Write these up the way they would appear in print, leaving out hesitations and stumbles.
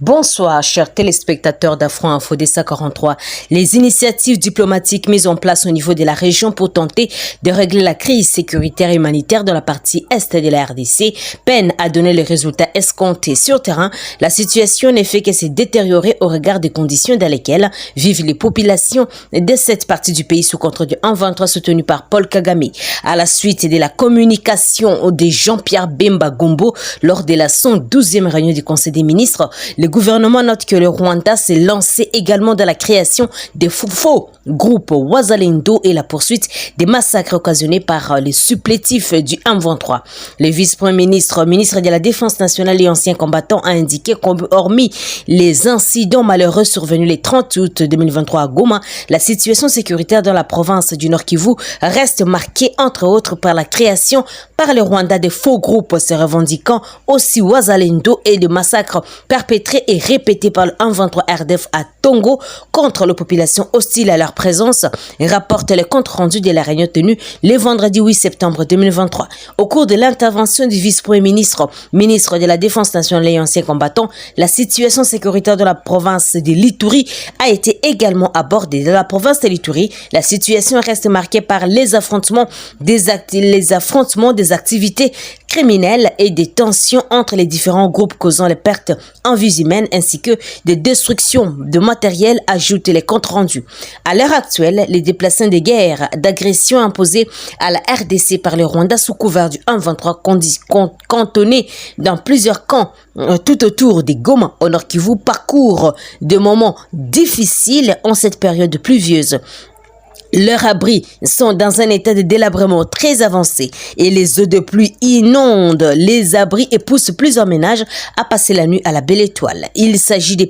Bonsoir, chers téléspectateurs d'Afro Info Dessa 43. Les initiatives diplomatiques mises en place au niveau de la région pour tenter de régler la crise sécuritaire et humanitaire dans la partie est de la RDC peinent à donner les résultats escomptés. Sur terrain, la situation ne fait que se détériorer au regard des conditions dans lesquelles vivent les populations de cette partie du pays sous contrôle du 1-23 soutenu par Paul Kagame. À la suite de la communication de Jean-Pierre Bemba Gombo lors de la 112e réunion du Conseil des ministres, le gouvernement note que le Rwanda s'est lancé également dans la création des faux groupes Wazalendo et la poursuite des massacres occasionnés par les supplétifs du M23. Le vice-premier ministre de la Défense nationale et ancien combattant a indiqué qu'hormis les incidents malheureux survenus le 30 août 2023 à Goma, la situation sécuritaire dans la province du Nord Kivu reste marquée entre autres par la création par le Rwanda des faux groupes se revendiquant aussi Wazalendo et de massacres perpétrés et répétés par le 1-23 RDF à Tongo contre la population hostile à leur présence, rapporte le compte rendu de la réunion tenue le vendredi 8 septembre 2023. Au cours de l'intervention du vice-premier ministre de la Défense nationale et ancien combattant, la situation sécuritaire de la province de l'Ituri a été également abordée. Dans la province de l'Ituri, la situation reste marquée par les affrontements des activités criminelles et des tensions entre les différents groupes causant les pertes en vies humaines ainsi que des destructions de matériel, ajoutent les comptes rendus. À l'heure actuelle, les déplacements de guerre, d'agression imposés à la RDC par le Rwanda sous couvert du 1-23 cantonnés dans plusieurs camps tout autour des Goma au Nord Kivu parcourent des moments difficiles en cette période pluvieuse. Leurs abris sont dans un état de délabrement très avancé et les eaux de pluie inondent les abris et poussent plusieurs ménages à passer la nuit à la Belle Étoile. Il s'agit des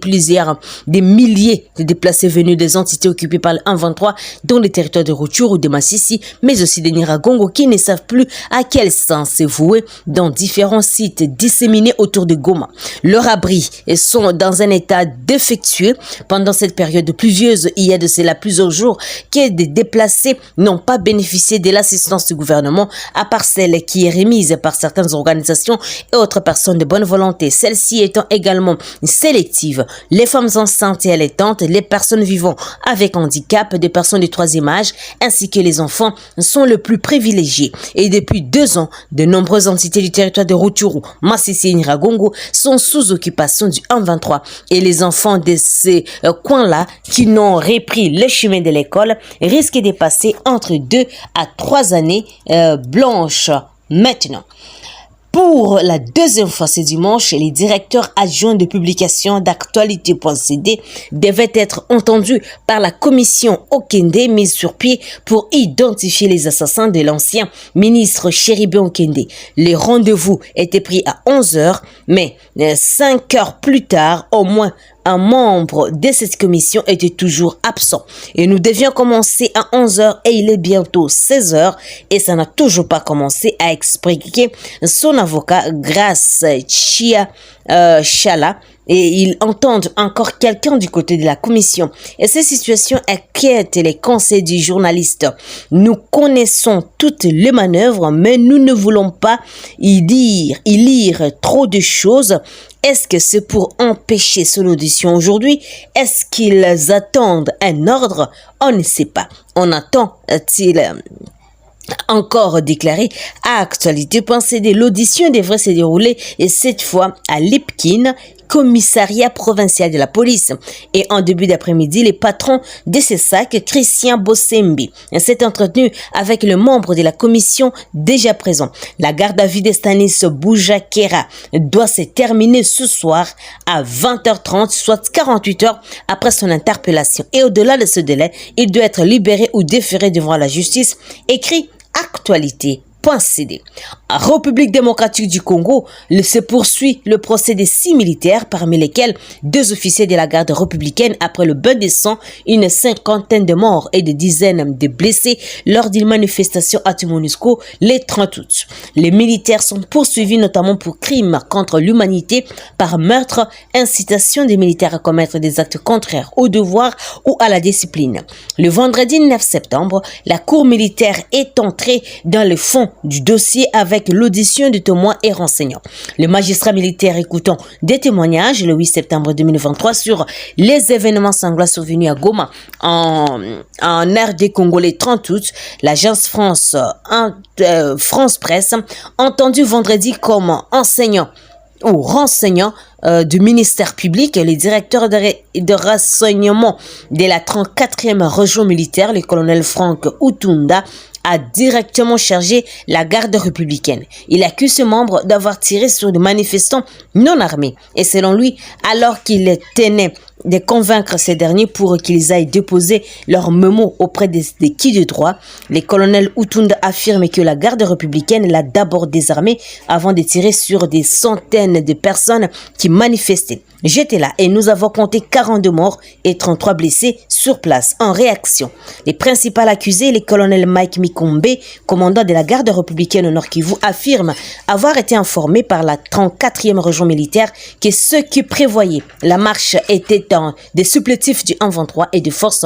milliers de déplacés venus des entités occupées par le 1-23 dont les territoires de Rutshuru ou de Masisi, mais aussi de Nyiragongo qui ne savent plus à quel sens se vouer dans différents sites disséminés autour de Goma. Leurs abris sont dans un état défectueux. Pendant cette période pluvieuse, il y a de cela plusieurs jours que des déplacés n'ont pas bénéficié de l'assistance du gouvernement à part celle qui est remise par certaines organisations et autres personnes de bonne volonté, celles-ci étant également sélectives. Les femmes enceintes et allaitantes, les personnes vivant avec handicap, des personnes du troisième âge ainsi que les enfants sont le plus privilégiés. Et depuis 2 ans, de nombreuses entités du territoire de Rutshuru, Masisi et Nyiragongo sont sous occupation du 1-23 et les enfants de ces coins-là qui n'ont repris le chemin de l'école risquent de passer entre 2 à 3 années blanches maintenant. Pour la deuxième fois ce dimanche, les directeurs adjoints de publication d'actualité.cd devaient être entendus par la commission Okende mise sur pied pour identifier les assassins de l'ancien ministre Chéribé Okende. Le rendez-vous était pris à 11h, mais 5 heures plus tard, au moins un membre de cette commission était toujours absent. Et nous devions commencer à 11h et il est bientôt 16h et ça n'a toujours pas commencé, à expliquer son avocat Grace Chala. Et ils entendent encore quelqu'un du côté de la commission. Et cette situation inquiète les conseils du journaliste. Nous connaissons toutes les manœuvres, mais nous ne voulons pas y lire trop de choses. Est-ce que c'est pour empêcher son audition aujourd'hui? Est-ce qu'ils attendent un ordre? On ne sait pas. On attend-il encore déclaré à actualité.cd. L'audition devrait se dérouler et cette fois à Lipkin, commissariat provincial de la police. Et en début d'après-midi, le patron de ces sacs, Christian Bossembi, s'est entretenu avec le membre de la commission déjà présent. La garde à vue de Stanis Boujakera doit se terminer ce soir à 20h30, soit 48 heures après son interpellation. Et au-delà de ce délai, il doit être libéré ou déféré devant la justice, écrit actualité.cd. En République démocratique du Congo, se poursuit le procès des 6 militaires, parmi lesquels 2 officiers de la garde républicaine après le bain de sang, une 50aine de morts et des dizaines de blessés lors d'une manifestation à Monusco le 30 août. Les militaires sont poursuivis notamment pour crimes contre l'humanité, par meurtre, incitation des militaires à commettre des actes contraires au devoir ou à la discipline. Le vendredi 9 septembre, la cour militaire est entrée dans le fond du dossier avec l'audition de témoins et renseignants. Le magistrat militaire écoutant des témoignages le 8 septembre 2023 sur les événements sanglants survenus à Goma en RD Congo le 30 août, l'agence France Presse, entendu vendredi comme enseignant ou renseignant du ministère public, le directeur de renseignement de la 34e région militaire, le colonel Frank Utunda, a directement chargé la garde républicaine. Il accuse ce membre d'avoir tiré sur des manifestants non armés. Et selon lui, alors qu'il tenait de convaincre ces derniers pour qu'ils aillent déposer leur mémo auprès des qui de droit, le colonel Utunda affirme que la garde républicaine l'a d'abord désarmé avant de tirer sur des centaines de personnes qui manifestaient. J'étais là et nous avons compté 42 morts et 33 blessés sur place. En réaction, les principaux accusés, le colonel Mike Mikombe, commandant de la garde républicaine au Nord Kivu, affirme avoir été informé par la 34e région militaire que ceux qui prévoyaient la marche étaient des supplétifs du 123 et des forces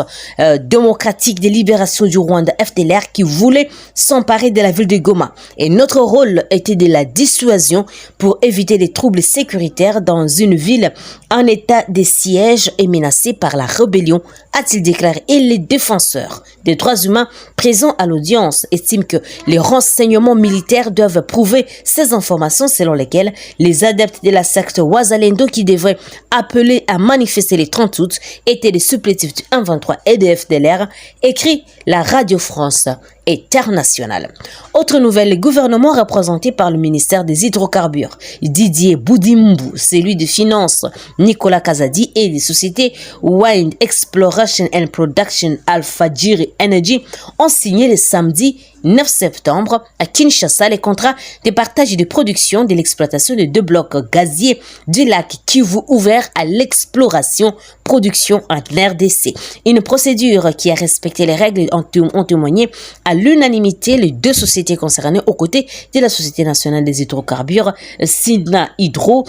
démocratiques de libération du Rwanda FDLR qui voulaient s'emparer de la ville de Goma. Et notre rôle était de la dissuasion pour éviter des troubles sécuritaires dans une ville en état de siège et menacé par la rébellion, a-t-il déclaré. Et les défenseurs des droits humains présents à l'audience estiment que les renseignements militaires doivent prouver ces informations selon lesquelles les adeptes de la secte Wazalendo qui devraient appeler à manifester le 30 août étaient des supplétifs du 123 et de FDLR, écrit la Radio France internationale. Autre nouvelle, le gouvernement représenté par le ministère des Hydrocarbures, Didier Boudimbu, celui des Finances, Nicolas Kazadi, et des sociétés Wind Exploration and Production Alpha-Giri Energy ont signé le samedi 9 septembre à Kinshasa les contrats de partage et de production de l'exploitation de 2 blocs gaziers du lac Kivu ouverts à l'exploration-production en RDC. Une procédure qui a respecté les règles ont témoigné à l'unanimité les 2 sociétés concernées aux côtés de la Société nationale des hydrocarbures, Sina Hydro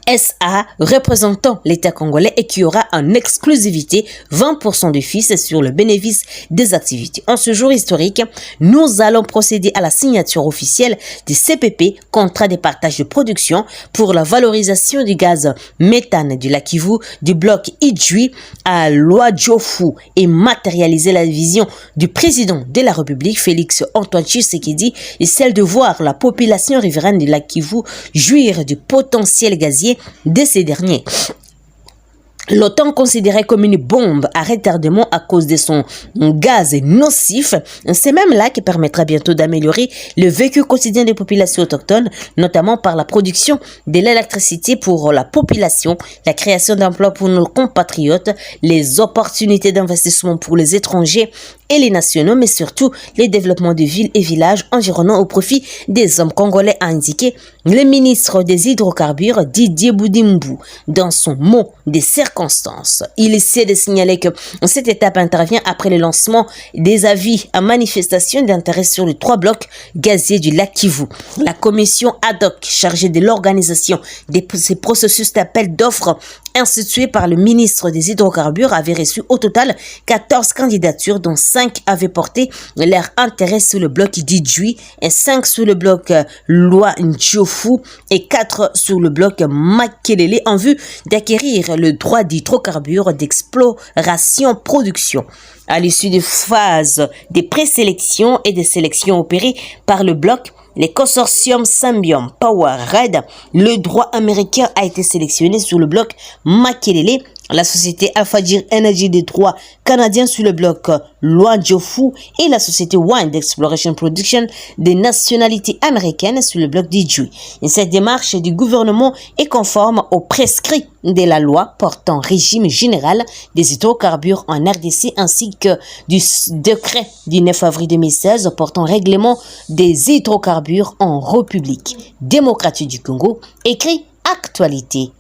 SA, représentant l'État congolais et qui aura en exclusivité 20% de fils sur le bénéfice des activités. En ce jour historique, nous allons procéder à la signature officielle du CPP, contrat de partage de production pour la valorisation du gaz méthane du lac Kivu du bloc Idjui à Loadjofu et matérialiser la vision du président de la République, Félix Antoine Tshisekedi, et celle de voir la population riveraine du lac Kivu jouir du potentiel gazier de ces derniers. L'OTAN considéré comme une bombe à retardement à cause de son gaz nocif, c'est même là qui permettra bientôt d'améliorer le vécu quotidien des populations autochtones, notamment par la production de l'électricité pour la population, la création d'emplois pour nos compatriotes, les opportunités d'investissement pour les étrangers et les nationaux, mais surtout les développements de villes et villages environnants au profit des hommes congolais, a indiqué le ministre des Hydrocarbures Didier Boudimbu dans son mot des circonstances. Il essaie de signaler que cette étape intervient après le lancement des avis à manifestation d'intérêt sur les 3 blocs gaziers du lac Kivu. La commission ad hoc chargée de l'organisation de ces processus d'appel d'offres institué par le ministre des Hydrocarbures avait reçu au total 14 candidatures, dont 5 avaient porté leur intérêt sur le bloc d'Idjui et 5 sur le bloc Loa-Ndjofu et 4 sur le bloc Makelele en vue d'acquérir le droit d'hydrocarbures d'exploration-production. À l'issue des phases de présélection et de sélection opérées par le bloc, les consortiums Symbiom Power Red, le droit américain a été sélectionné sur le bloc Makelele, la société Alpha-Giri Energy des droits canadiens sur le bloc Loadjofu et la société Wind Exploration Production des nationalités américaines sur le bloc d'Idjui. Cette démarche du gouvernement est conforme aux prescrits de la loi portant régime général des hydrocarbures en RDC ainsi que du décret du 9 avril 2016 portant règlement des hydrocarbures en République démocratique du Congo, écrit Actualité.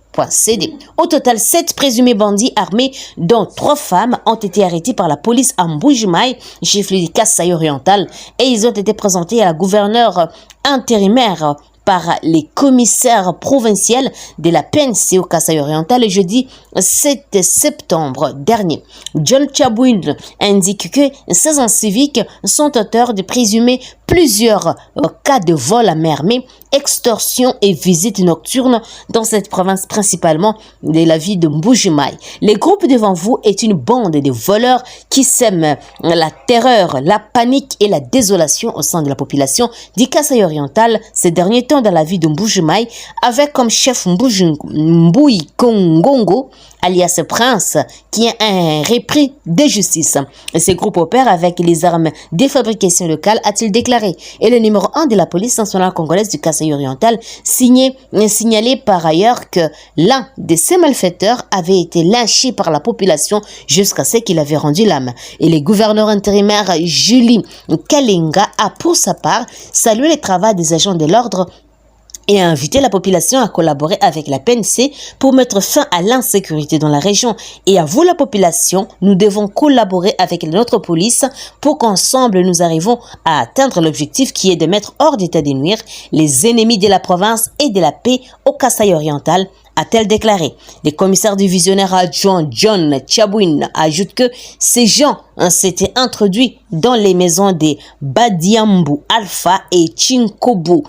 Au total, 7 présumés bandits armés, dont 3 femmes, ont été arrêtés par la police à Mbujimaï, chef-lieu du Kasaï oriental, et ils ont été présentés à la gouverneure intérimaire par les commissaires provinciaux de la PNC au Kasaï oriental le jeudi 7 septembre dernier. John Chabouin indique que ces agents civiques sont auteurs de présumer plusieurs cas de vol à main armée, extorsion et visites nocturnes dans cette province, principalement de la ville de Mbuji-Mayi. Les groupes devant vous est une bande de voleurs qui sèment la terreur, la panique et la désolation au sein de la population du Kasaï oriental ces derniers temps dans la ville de Mbuji-Mayi, avec comme chef Mbui Kongongo, alias Prince, qui est un repris de justice. Ces groupes opèrent avec les armes de fabrication locale, a-t-il déclaré. Et le numéro 1 de la police nationale congolaise du Kasaï oriental signalé par ailleurs que l'un de ces malfaiteurs avait été lynché par la population jusqu'à ce qu'il avait rendu l'âme. Et le gouverneur intérimaire Julie Kalenga a pour sa part salué le travail des agents de l'ordre et a invité la population à collaborer avec la PNC pour mettre fin à l'insécurité dans la région. Et à vous la population, nous devons collaborer avec notre police pour qu'ensemble nous arrivons à atteindre l'objectif qui est de mettre hors d'état de nuire les ennemis de la province et de la paix au Kasaï oriental, a-t-elle déclaré. Le commissaire divisionnaire adjoint John Chabouin ajoute que ces gens s'étaient introduits dans les maisons des Badiambu Alpha et Chinkobo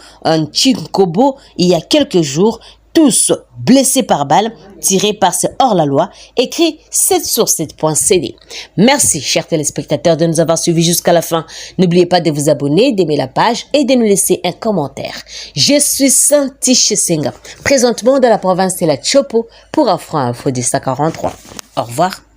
il y a quelques jours, tous blessés par balle, tirés par ce hors-la-loi, écrit 7 sur 7.cd. Merci, chers téléspectateurs, de nous avoir suivis jusqu'à la fin. N'oubliez pas de vous abonner, d'aimer la page et de nous laisser un commentaire. Je suis Santiche Senga, présentement dans la province de la Chopo pour Afro Info 43. Au revoir.